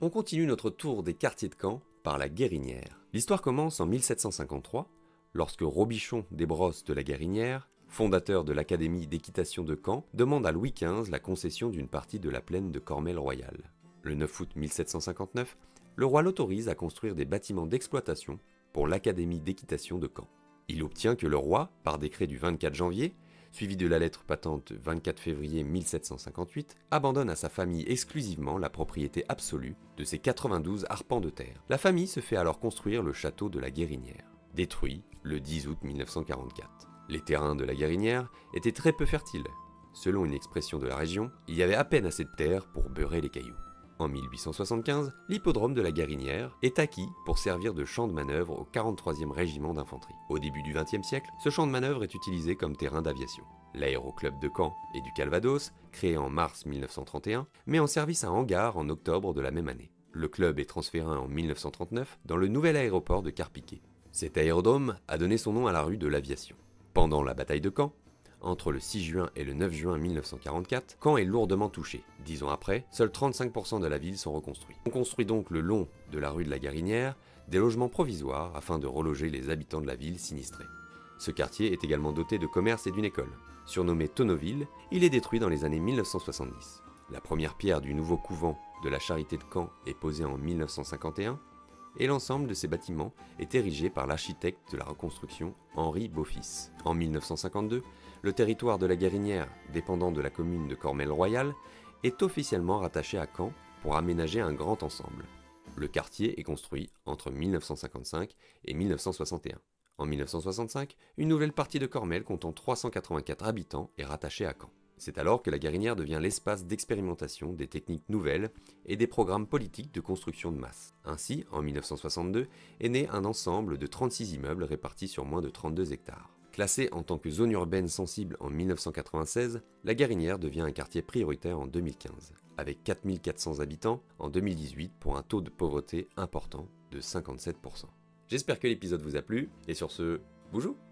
On continue notre tour des quartiers de Caen par la Guérinière. L'histoire commence en 1753, lorsque Robichon Desbrosses de la Guérinière, fondateur de l'Académie d'équitation de Caen, demande à Louis XV la concession d'une partie de la plaine de Cormelles-Royal. Le 9 août 1759, le roi l'autorise à construire des bâtiments d'exploitation pour l'Académie d'équitation de Caen. Il obtient que le roi, par décret du 24 janvier, suivi de la lettre patente 24 février 1758, abandonne à sa famille exclusivement la propriété absolue de ses 92 arpents de terre. La famille se fait alors construire le château de la Guérinière, détruit le 10 août 1944. Les terrains de la Guérinière étaient très peu fertiles. Selon une expression de la région, il y avait à peine assez de terre pour beurrer les cailloux. En 1875, l'hippodrome de la Guérinière est acquis pour servir de champ de manœuvre au 43e régiment d'infanterie. Au début du XXe siècle, ce champ de manœuvre est utilisé comme terrain d'aviation. L'aéroclub de Caen et du Calvados, créé en mars 1931, met en service un hangar en octobre de la même année. Le club est transféré en 1939 dans le nouvel aéroport de Carpiquet. Cet aérodrome a donné son nom à la rue de l'Aviation. Pendant la bataille de Caen, entre le 6 juin et le 9 juin 1944, Caen est lourdement touché. 10 ans après, seuls 35% de la ville sont reconstruits. On construit donc le long de la rue de la Guérinière des logements provisoires afin de reloger les habitants de la ville sinistrés. Ce quartier est également doté de commerces et d'une école. Surnommé Tonneauville, il est détruit dans les années 1970. La première pierre du nouveau couvent de la Charité de Caen est posée en 1951 et l'ensemble de ces bâtiments est érigé par l'architecte de la reconstruction Henri Beaufils. En 1952, le territoire de la Guérinière, dépendant de la commune de Cormelles-Royal, est officiellement rattaché à Caen pour aménager un grand ensemble. Le quartier est construit entre 1955 et 1961. En 1965, une nouvelle partie de Cormelles comptant 384 habitants est rattachée à Caen. C'est alors que la Guérinière devient l'espace d'expérimentation des techniques nouvelles et des programmes politiques de construction de masse. Ainsi, en 1962, est né un ensemble de 36 immeubles répartis sur moins de 32 hectares. Classée en tant que zone urbaine sensible en 1996, la Guérinière devient un quartier prioritaire en 2015, avec 4400 habitants en 2018 pour un taux de pauvreté important de 57%. J'espère que l'épisode vous a plu, et sur ce, bonjour!